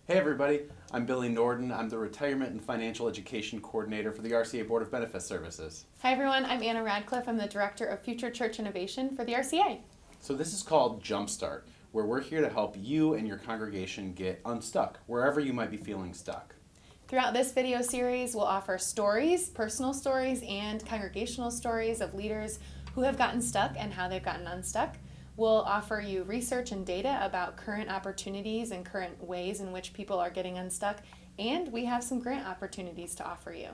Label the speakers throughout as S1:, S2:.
S1: Hey everybody, I'm Billy Norden. I'm the Retirement and Financial Education Coordinator for the RCA Board of Benefit Services.
S2: Hi everyone, I'm Anna Radcliffe. I'm the Director of Future Church Innovation for the RCA.
S1: So this is called Jumpstart, where we're here to help you and your congregation get unstuck, wherever you might be feeling stuck.
S2: Throughout this video series, we'll offer stories, personal stories, and congregational stories of leaders who have gotten stuck and how they've gotten unstuck. We'll offer you research and data about current opportunities and current ways in which people are getting unstuck, and we have some grant opportunities to offer you.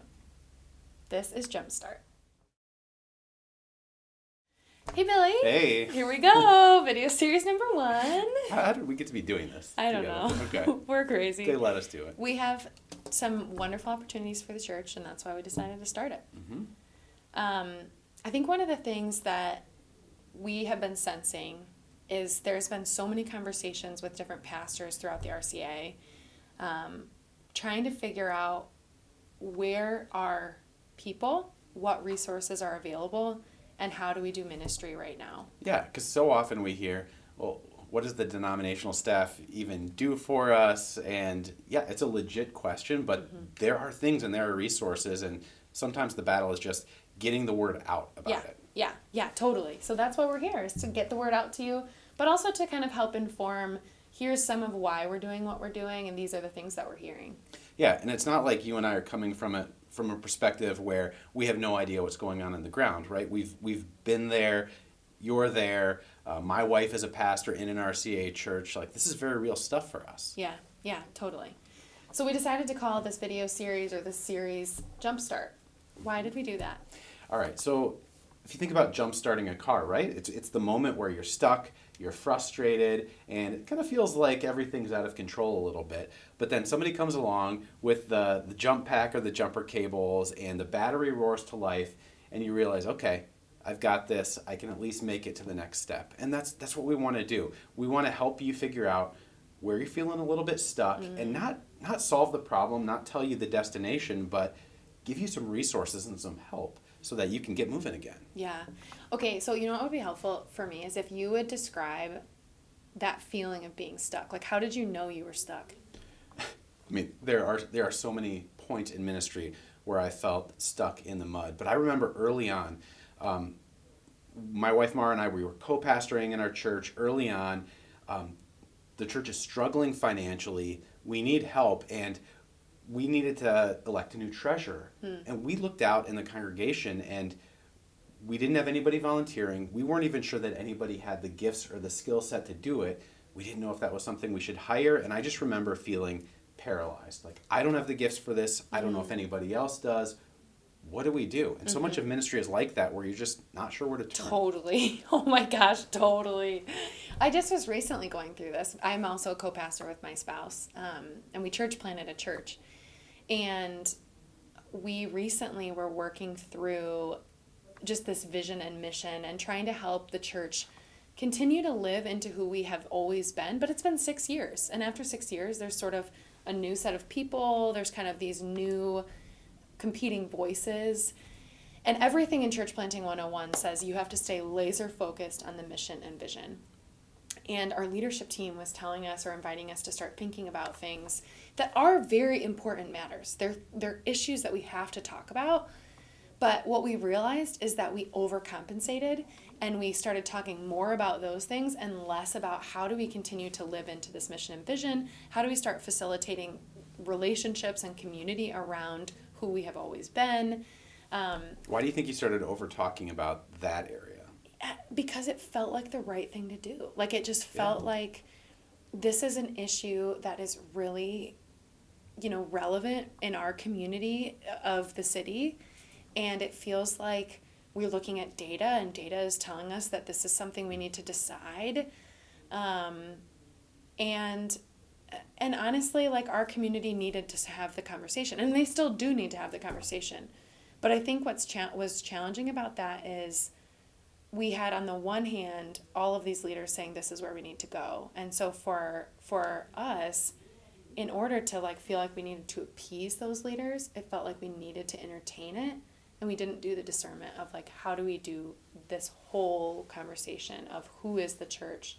S2: This is Jumpstart. Hey Billy.
S1: Hey.
S2: Here we go. Video series number 1.
S1: How did we get to be doing this?
S2: I don't know.
S1: Okay.
S2: We're crazy.
S1: They let us do it.
S2: We have some wonderful opportunities for the church, and that's why we decided to start it.
S1: Mm-hmm.
S2: I think one of the things that we have been sensing is there's been so many conversations with different pastors throughout the RCA, trying to figure out where are people, what resources are available, and how do we do ministry right now?
S1: Yeah, because so often we hear, well, what does the denominational staff even do for us? And yeah, it's a legit question, but there are things and there are resources, and sometimes the battle is just getting the word out about it.
S2: Yeah, totally. So that's why we're here, is to get the word out to you, but also to kind of help inform, here's some of why we're doing what we're doing, and these are the things that we're hearing.
S1: Yeah, and it's not like you and I are coming from a perspective where we have no idea what's going on in the ground, right? We've been there, you're there, my wife is a pastor in an RCA church. Like, this is very real stuff for us.
S2: Yeah, totally. So we decided to call this video series, or this series, Jumpstart. Why did we do that?
S1: All right, so if you think about jump starting a car, right? It's the moment where you're stuck, you're frustrated, and it kind of feels like everything's out of control a little bit. But then somebody comes along with the jump pack or the jumper cables, and the battery roars to life, and you realize, okay, I've got this. I can at least make it to the next step. And that's what we want to do. We want to help you figure out where you're feeling a little bit stuck, and not solve the problem, not tell you the destination, but give you some resources and some help so that you can get moving again.
S2: Yeah. Okay, so you know what would be helpful for me is if you would describe that feeling of being stuck. Like, how did you know you were stuck?
S1: I mean, there are so many points in ministry where I felt stuck in the mud. But I remember early on, my wife Mara and I, we were co-pastoring in our church early on. The church is struggling financially. We need help, and we needed to elect a new treasurer. And we looked out in the congregation, and we didn't have anybody volunteering. We weren't even sure that anybody had the gifts or the skill set to do it. We didn't know if that was something we should hire. And I just remember feeling paralyzed. Like, I don't have the gifts for this. I don't know if anybody else does. What do we do? And so much of ministry is like that, where you're just not sure where to turn.
S2: Totally. Oh my gosh, totally. I just was recently going through this. I'm also a co-pastor with my spouse, and we church planted a church. And we recently were working through just this vision and mission and trying to help the church continue to live into who we have always been. But it's been 6 years. And after 6 years, there's sort of a new set of people. There's kind of these new competing voices. And everything in Church Planting 101 says you have to stay laser focused on the mission and vision. And our leadership team was telling us or inviting us to start thinking about things that are very important matters. They're issues that we have to talk about. But what we realized is that we overcompensated, and we started talking more about those things and less about how do we continue to live into this mission and vision? How do we start facilitating relationships and community around who we have always been?
S1: Why do you think you started over talking about that area?
S2: Because it felt like the right thing to do. Like, it just felt like this is an issue that is really, relevant in our community of the city. And it feels like we're looking at data, and data is telling us that this is something we need to decide. And honestly, like, our community needed to have the conversation, and they still do need to have the conversation. But I think was challenging about that is we had, on the one hand, all of these leaders saying this is where we need to go. And so for us, in order to feel like we needed to appease those leaders, it felt like we needed to entertain it. And we didn't do the discernment of how do we do this whole conversation of who is the church,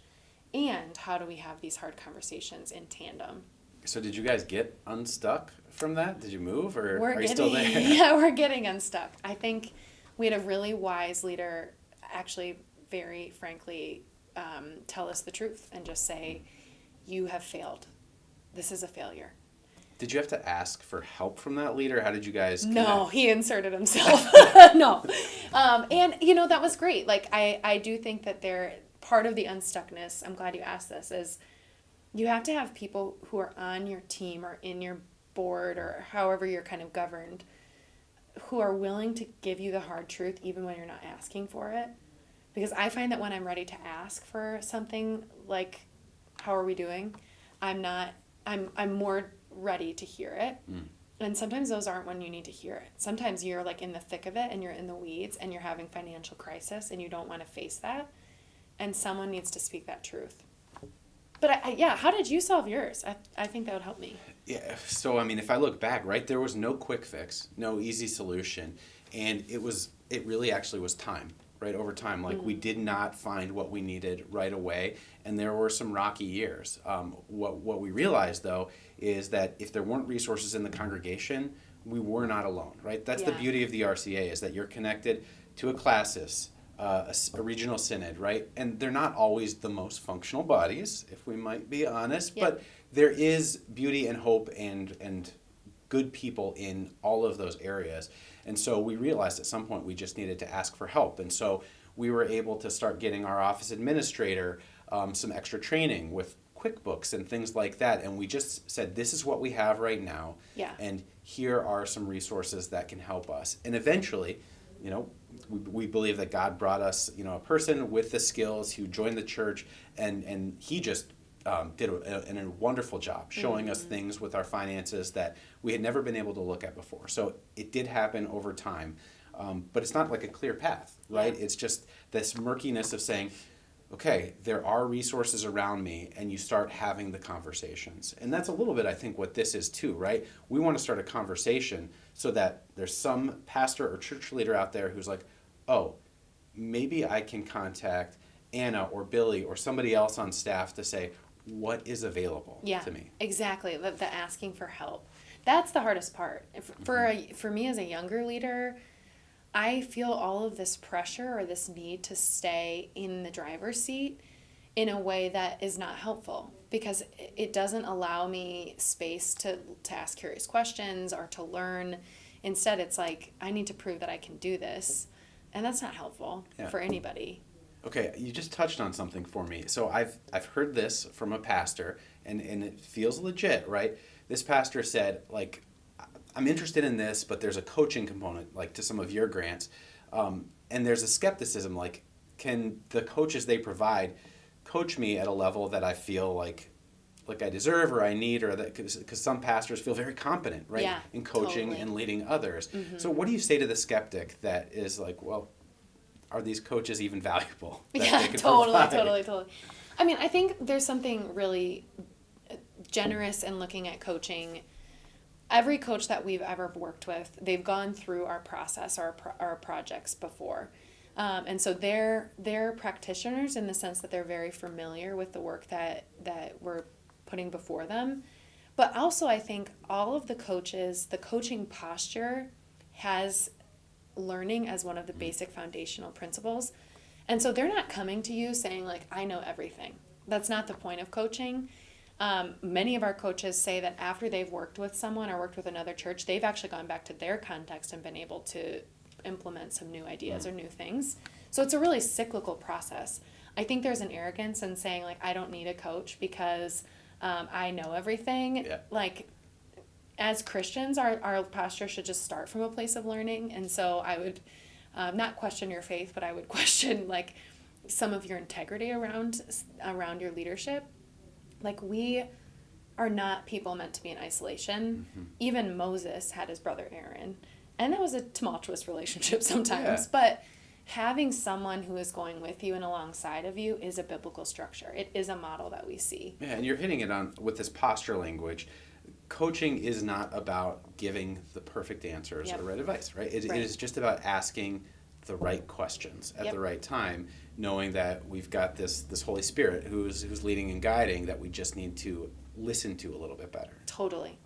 S2: and how do we have these hard conversations in tandem.
S1: So did you guys get unstuck from that? Did you move, or
S2: We're
S1: are you
S2: getting,
S1: still there?
S2: yeah, we're getting unstuck. I think we had a really wise leader actually very frankly tell us the truth and just say, you have failed. This is a failure.
S1: Did you have to ask for help from that leader? How did you guys connect?
S2: No, he inserted himself. No. And, that was great. Like, I do think that part of the unstuckness, I'm glad you asked this, is you have to have people who are on your team or in your board or however you're kind of governed who are willing to give you the hard truth even when you're not asking for it. Because I find that when I'm ready to ask for something like, how are we doing? I'm more ready to hear it. And sometimes those aren't when you need to hear it. Sometimes you're like in the thick of it and you're in the weeds and you're having financial crisis and you don't want to face that. And someone needs to speak that truth. But how did you solve yours? I think that would help me.
S1: Yeah, so I mean, if I look back, right, there was no quick fix, no easy solution. And it really actually was time, right, over time. Like, we did not find what we needed right away, and there were some rocky years. What we realized, though, is that if there weren't resources in the congregation, we were not alone, right? That's the beauty of the RCA, is that you're connected to a classis, a regional synod, right? And they're not always the most functional bodies, if we might be honest, but there is beauty and hope and good people in all of those areas. And so we realized at some point we just needed to ask for help. And so we were able to start getting our office administrator some extra training with QuickBooks and things like that. And we just said, this is what we have right now.
S2: Yeah.
S1: And here are some resources that can help us. And eventually, we believe that God brought us, a person with the skills who joined the church, and he just did a wonderful job showing us things with our finances that we had never been able to look at before. So it did happen over time, but it's not like a clear path, right? Yeah. It's just this murkiness of saying, okay, there are resources around me, and you start having the conversations. And that's a little bit, I think, what this is too, right? We want to start a conversation so that there's some pastor or church leader out there who's like, oh, maybe I can contact Anna or Billy or somebody else on staff to say, what is available to me?
S2: Exactly. The asking for help. That's the hardest part. For me as a younger leader, I feel all of this pressure or this need to stay in the driver's seat in a way that is not helpful, because it doesn't allow me space to ask curious questions or to learn. Instead, it's like, I need to prove that I can do this. And that's not helpful for anybody.
S1: Okay, you just touched on something for me. So I've heard this from a pastor, and it feels legit, right? This pastor said, like, I'm interested in this, but there's a coaching component, like to some of your grants. And there's a skepticism, like, can the coaches they provide coach me at a level that I feel like I deserve or I need, or that, because some pastors feel very competent, right, in coaching and leading others. So what do you say to the skeptic that is like, well, are these coaches even valuable?
S2: Totally. I mean, I think there's something really generous in looking at coaching. Every coach that we've ever worked with, they've gone through our process, our projects before. And so they're practitioners in the sense that they're very familiar with the work that we're putting before them. But also, I think all of the coaches, the coaching posture has learning as one of the basic foundational principles. And so they're not coming to you saying, like, I know everything. That's not the point of coaching. Many of our coaches say that after they've worked with someone or worked with another church, they've actually gone back to their context and been able to implement some new ideas or new things. So it's a really cyclical process. I think there's an arrogance in saying, like, I don't need a coach because I know everything. Yeah. Like, as Christians, our posture should just start from a place of learning. And so I would not question your faith, but I would question, like, some of your integrity around your leadership. Like, we are not people meant to be in isolation. Even Moses had his brother Aaron, and that was a tumultuous relationship sometimes. But having someone who is going with you and alongside of you is a biblical structure. It is a model that we see.
S1: Yeah, and you're hitting it on with this posture language. Coaching is not about giving the perfect answers or right advice, right? It is just about asking the right questions at the right time, knowing that we've got this Holy Spirit who's leading and guiding, that we just need to listened to a little bit better.
S2: Totally.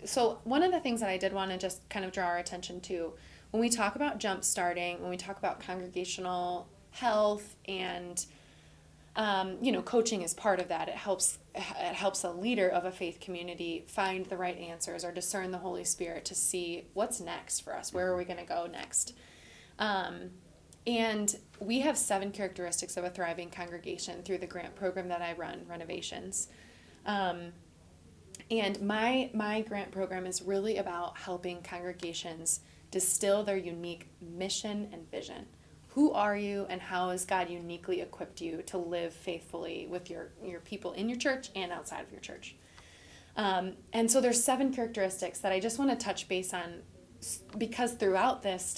S2: So one of the things that I did want to just kind of draw our attention to, when we talk about jump starting, when we talk about congregational health and coaching is part of that. It helps a leader of a faith community find the right answers or discern the Holy Spirit to see what's next for us. Where are we going to go next? And we have 7 characteristics of a thriving congregation through the grant program that I run, Renovations. And my grant program is really about helping congregations distill their unique mission and vision. Who are you, and how has God uniquely equipped you to live faithfully with your people in your church and outside of your church? And so there's 7 characteristics that I just want to touch base on, because throughout this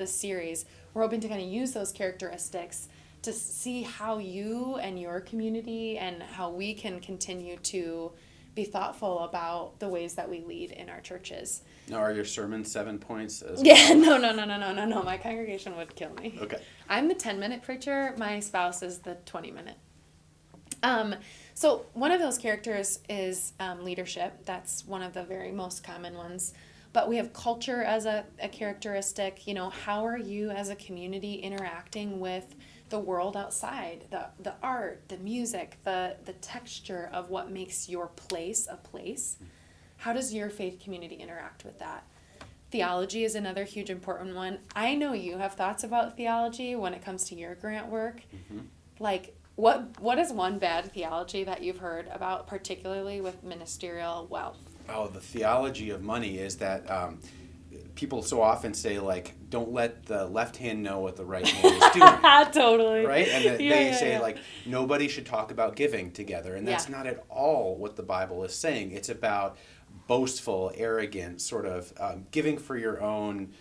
S2: series, we're hoping to kind of use those characteristics to see how you and your community and how we can continue to be thoughtful about the ways that we lead in our churches.
S1: Now, are your sermons 7 points as
S2: Yeah,
S1: well?
S2: no. My congregation would kill me.
S1: Okay.
S2: I'm the 10-minute preacher. My spouse is the 20-minute. So one of those characters is leadership. That's one of the very most common ones. But we have culture as a characteristic. How are you as a community interacting with the world outside, the art, the music, the texture of what makes your place a place? How does your faith community interact with that? Theology is another huge important one. I know you have thoughts about theology when it comes to your grant work. Mm-hmm. Like, what is one bad theology that you've heard about, particularly with ministerial wealth?
S1: Oh, the theology of money is that people so often say, like, don't let the left hand know what the right hand is doing.
S2: Totally.
S1: Right? And they say, like, nobody should talk about giving together. And that's not at all what the Bible is saying. It's about boastful, arrogant, sort of giving for your own,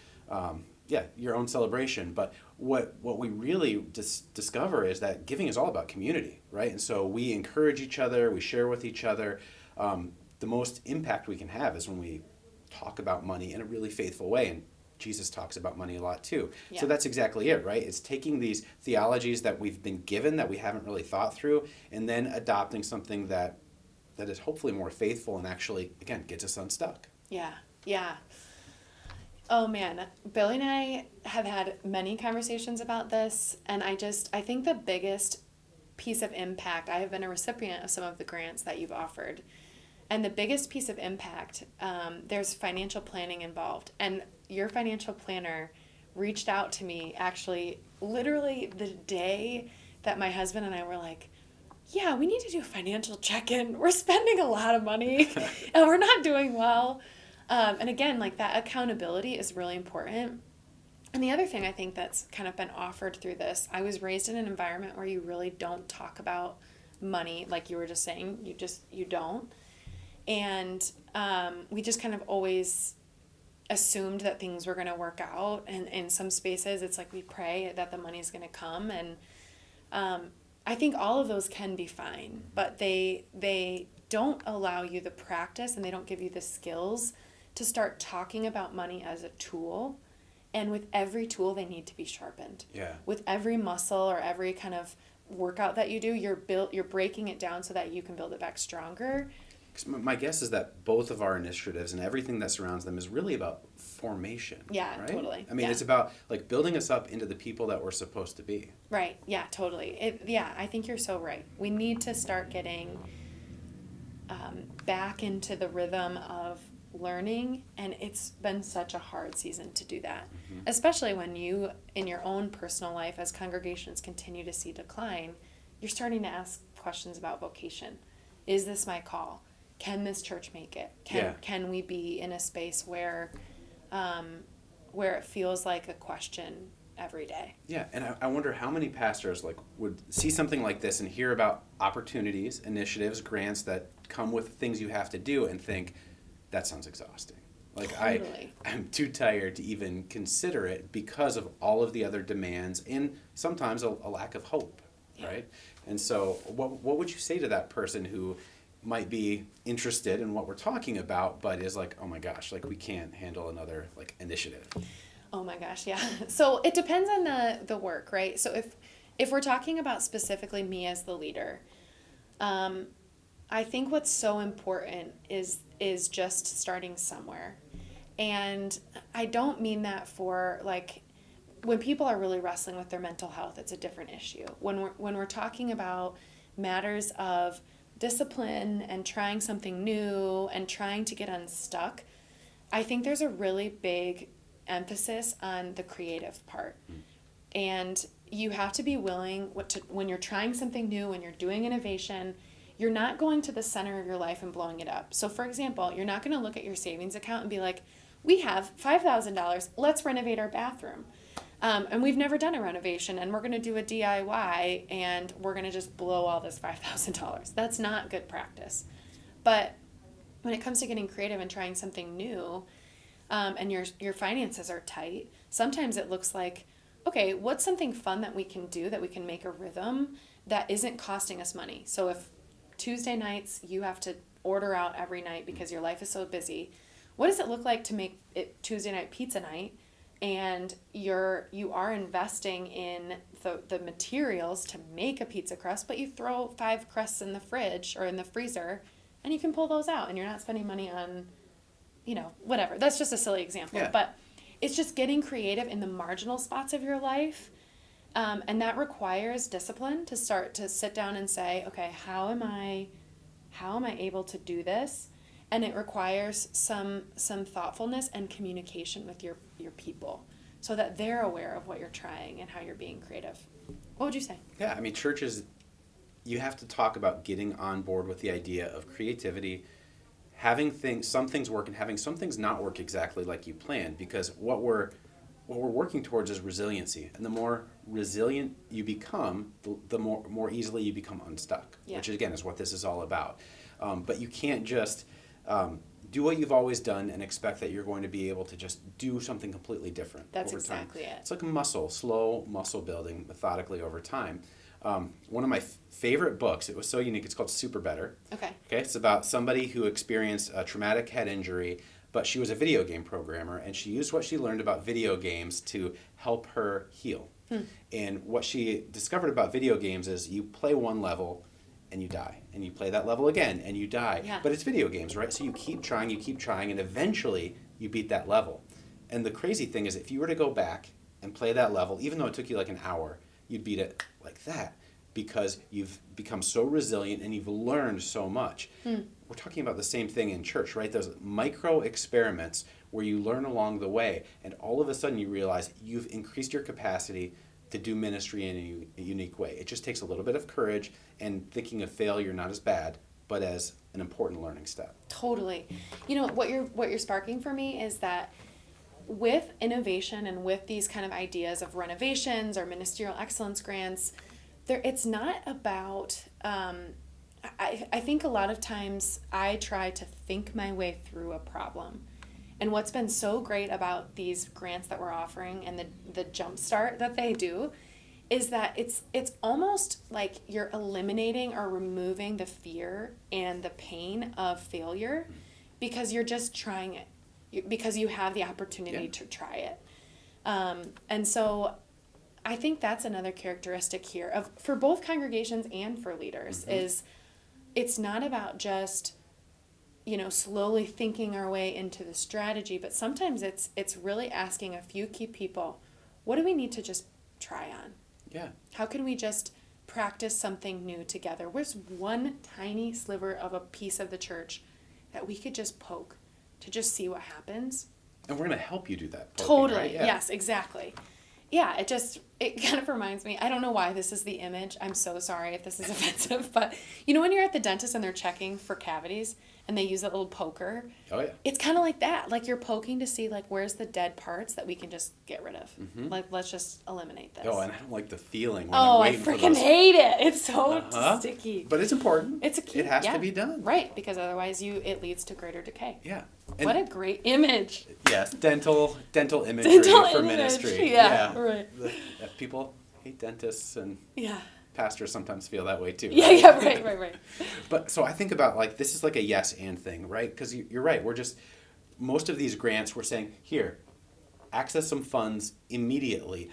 S1: your own celebration. But what we really discover is that giving is all about community, right? And so we encourage each other, we share with each other. The most impact we can have is when we talk about money in a really faithful way. And Jesus talks about money a lot too. Yeah. So that's exactly it, right? It's taking these theologies that we've been given that we haven't really thought through, and then adopting something that is hopefully more faithful and actually, again, gets us unstuck.
S2: Yeah. Oh man, Billy and I have had many conversations about this, and I think the biggest piece of impact, I have been a recipient of some of the grants that you've offered, and the biggest piece of impact, there's financial planning involved. And your financial planner reached out to me actually literally the day that my husband and I were like, yeah, we need to do a financial check-in. We're spending a lot of money and we're not doing well. And again, like, that accountability is really important. And the other thing I think that's kind of been offered through this, I was raised in an environment where you really don't talk about money, like you were just saying, you don't. And we just kind of always assumed that things were going to work out. And in some spaces, it's like we pray that the money's going to come. And I think all of those can be fine, but they don't allow you the practice, and they don't give you the skills to start talking about money as a tool. And with every tool, they need to be sharpened.
S1: Yeah.
S2: With every muscle or every kind of workout that you do, you're breaking it down so that you can build it back stronger.
S1: My guess is that both of our initiatives and everything that surrounds them is really about formation.
S2: Yeah,
S1: right?
S2: Totally.
S1: I mean, it's about, like, building us up into the people that we're supposed to be.
S2: Right. Yeah, totally. I think you're so right. We need to start getting back into the rhythm of learning, and it's been such a hard season to do that, especially when you, in your own personal life, as congregations continue to see decline, you're starting to ask questions about vocation. Is this my call? Can this church make it? Can we be in a space where it feels like a question every day? Yeah,
S1: and I wonder how many pastors would see something like this and hear about opportunities, initiatives, grants that come with things you have to do and think, that sounds exhausting.
S2: Totally.
S1: I'm too tired to even consider it because of all of the other demands and sometimes a lack of hope, right? And so what would you say to that person who might be interested in what we're talking about, but is like, oh my gosh, we can't handle another initiative?
S2: Oh my gosh, yeah. So it depends on the work, right? So if we're talking about specifically me as the leader, I think what's so important is just starting somewhere. And I don't mean that for like when people are really wrestling with their mental health, it's a different issue. When we're talking about matters of discipline and trying something new and trying to get unstuck, I think there's a really big emphasis on the creative part. And you have to be willing when you're trying something new, when you're doing innovation, you're not going to the center of your life and blowing it up. So for example, you're not going to look at your savings account and be like, we have $5,000, let's renovate our bathroom. And we've never done a renovation, and we're going to do a DIY, and we're going to just blow all this $5,000. That's not good practice. But when it comes to getting creative and trying something new, and your finances are tight, sometimes it looks like, okay, what's something fun that we can do, that we can make a rhythm that isn't costing us money? So if Tuesday nights you have to order out every night because your life is so busy, what does it look like to make it Tuesday night pizza night, and you are investing in the materials to make a pizza crust, but you throw 5 crusts in the fridge or in the freezer, and you can pull those out, and you're not spending money on, whatever. That's just a silly example.
S1: Yeah.
S2: But it's just getting creative in the marginal spots of your life, and that requires discipline to start to sit down and say, okay, how am I able to do this? And it requires some thoughtfulness and communication with your people so that they're aware of what you're trying and how you're being creative. What would you say?
S1: Yeah, I mean, churches, you have to talk about getting on board with the idea of creativity, having some things work and having some things not work exactly like you planned, because what we're working towards is resiliency. And the more resilient you become, the more easily you become unstuck, which again is what this is all about. But you can't just do what you've always done and expect that you're going to be able to just do something completely different.
S2: That's
S1: over
S2: exactly
S1: time.
S2: it.
S1: It's like slow muscle building methodically over time. One of my favorite books, it was so unique, it's called Super Better.
S2: Okay.
S1: It's about somebody who experienced a traumatic head injury, but she was a video game programmer, and she used what she learned about video games to help her heal. And what she discovered about video games is you play one level and you die, and you play that level again and you die.
S2: Yeah.
S1: But it's video games, right? So you keep trying, and eventually you beat that level. And the crazy thing is, if you were to go back and play that level, even though it took you like an hour, you'd beat it like that, because you've become so resilient and you've learned so much. We're talking about the same thing in church, right? Those micro experiments where you learn along the way, and all of a sudden you realize you've increased your capacity to do ministry in a unique way. It just takes a little bit of courage and thinking of failure not as bad, but as an important learning step.
S2: Totally. What you're sparking for me is that with innovation and with these kind of ideas of renovations or ministerial excellence grants, it's not about, I think a lot of times I try to think my way through a problem. And what's been so great about these grants that we're offering and the jump start that they do is that it's almost like you're eliminating or removing the fear and the pain of failure because you're just trying it, because you have the opportunity to try it. And so I think that's another characteristic here for both congregations and for leaders is it's not about just slowly thinking our way into the strategy, but sometimes it's really asking a few key people, what do we need to just try on?
S1: Yeah.
S2: How can we just practice something new together? Where's one tiny sliver of a piece of the church that we could just poke to just see what happens?
S1: And we're going to help you do that. Poking,
S2: Totally.
S1: right? Yeah.
S2: Yes, exactly. Yeah, it kind of reminds me, I don't know why this is the image. I'm so sorry if this is offensive, but when you're at the dentist and they're checking for cavities and they use that little poker.
S1: Oh, yeah.
S2: It's kind of like that. Like you're poking to see where's the dead parts that we can just get rid of. Let's just eliminate this.
S1: Oh, and I don't like the feeling when
S2: Oh,
S1: I'm
S2: I
S1: waiting for
S2: freaking
S1: those.
S2: hate it. It's so sticky.
S1: But it's important.
S2: It's a key.
S1: It has to be done.
S2: Right, because otherwise it leads to greater decay.
S1: Yeah.
S2: What a great image.
S1: Yes, dental imagery for
S2: image.
S1: ministry.
S2: Yeah, right.
S1: People hate dentists, and
S2: Yeah.
S1: pastors sometimes feel that way too.
S2: Yeah, right.
S1: But so I think about this is like a yes and thing, right? Because you're right. Most of these grants we're saying, here, access some funds immediately,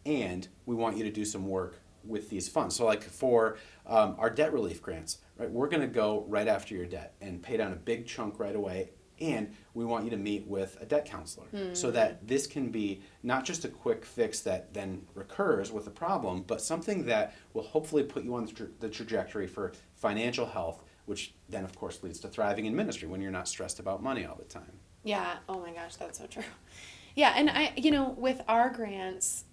S1: and we want you to do some work with these funds. So like for our debt relief grants, right, we're going to go right after your debt and pay down a big chunk right away. And we want you to meet with a debt counselor so that this can be not just a quick fix that then recurs with a problem, but something that will hopefully put you on the trajectory for financial health, which then, of course, leads to thriving in ministry when you're not stressed about money all the time.
S2: Yeah. Oh my gosh, that's so true. Yeah, and with our grants,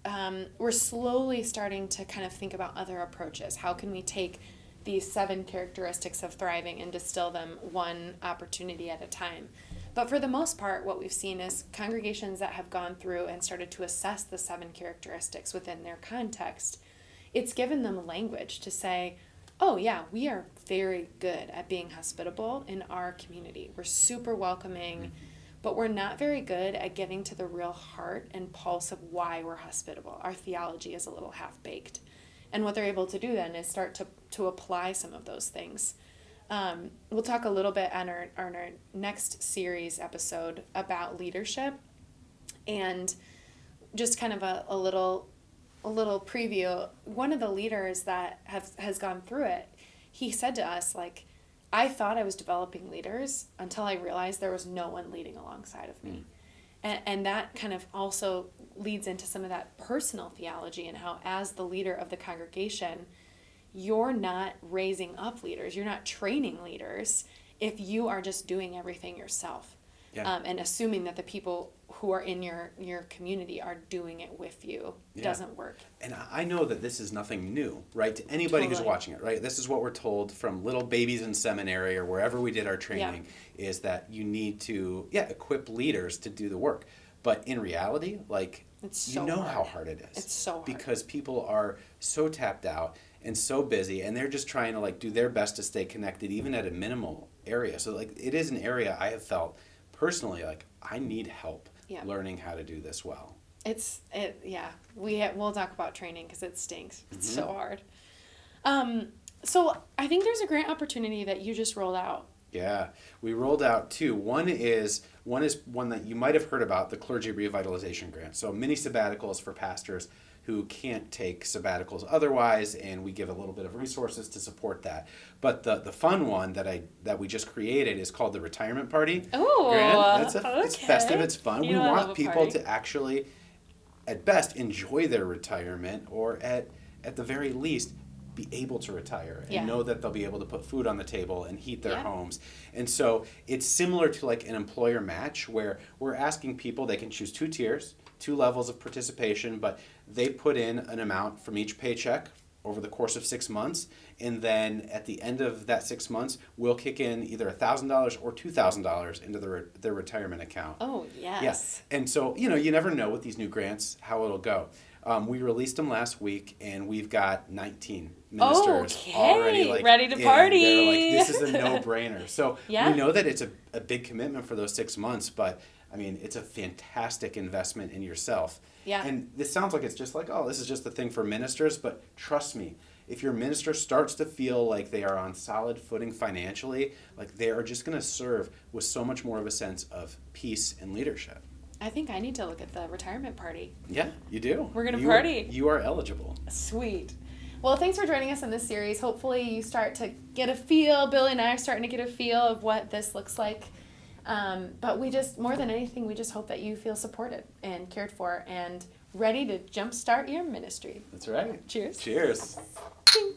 S2: we're slowly starting to kind of think about other approaches. How can we take these 7 characteristics of thriving and distill them one opportunity at a time? But for the most part, what we've seen is congregations that have gone through and started to assess the 7 characteristics within their context, it's given them language to say, oh yeah, we are very good at being hospitable in our community. We're super welcoming, but we're not very good at getting to the real heart and pulse of why we're hospitable. Our theology is a little half-baked. And what they're able to do then is start to apply some of those things. We'll talk a little bit on our next series episode about leadership, and just kind of a little preview. One of the leaders that has gone through it, he said to us, like, I thought I was developing leaders until I realized there was no one leading alongside of me. And that kind of also leads into some of that personal theology and how, as the leader of the congregation, you're not raising up leaders. You're not training leaders if you are just doing everything yourself.
S1: Yeah.
S2: And assuming that the people who are in your community are doing it with you doesn't work.
S1: And I know that this is nothing new, right? To anybody who's watching it, right? This is what we're told from little babies in seminary or wherever we did our training, is that you need to, equip leaders to do the work. But in reality, like,
S2: it's so
S1: hard. How hard it is.
S2: It's so hard.
S1: Because people are so tapped out and so busy, and they're just trying to, like, do their best to stay connected, even at a minimal area. So, like, it is an area I have felt personally, like, I need help learning how to do this well. We'll talk about training because it stinks. It's so hard.
S2: So I think there's a grant opportunity that you just rolled out.
S1: Yeah, we rolled out 2. One is one that you might have heard about, the Clergy Revitalization Grant. So mini sabbaticals for pastors who can't take sabbaticals otherwise, and we give a little bit of resources to support that. But the fun one that we just created is called the Retirement Party Grant. It's festive, it's fun. We want people to actually, at best, enjoy their retirement, or at the very least, be able to retire and know that they'll be able to put food on the table and heat their homes. And so it's similar to like an employer match, where we're asking people, they can choose 2 tiers, 2 levels of participation, but they put in an amount from each paycheck over the course of 6 months, and then at the end of that 6 months, we'll kick in either $1,000 or $2,000 into their retirement account.
S2: Oh, yes.
S1: Yeah. And so, you never know with these new grants how it'll go. We released them last week, and we've got 19 ministers already
S2: ready to party.
S1: They're like, this is a no-brainer. So we know that it's a big commitment for those 6 months, but I mean, it's a fantastic investment in yourself.
S2: Yeah.
S1: And this sounds like it's just like, oh, this is just a thing for ministers, but trust me, if your minister starts to feel like they are on solid footing financially, like they are just going to serve with so much more of a sense of peace and leadership.
S2: I think I need to look at the retirement party.
S1: Yeah, you do.
S2: We're going to party.
S1: You are eligible.
S2: Sweet. Well, thanks for joining us in this series. Hopefully you start to get a feel, Billy and I are starting to get a feel of what this looks like. But we just, more than anything, we just hope that you feel supported and cared for and ready to jumpstart your ministry.
S1: That's right.
S2: Cheers.
S1: Cheers.
S2: Ding.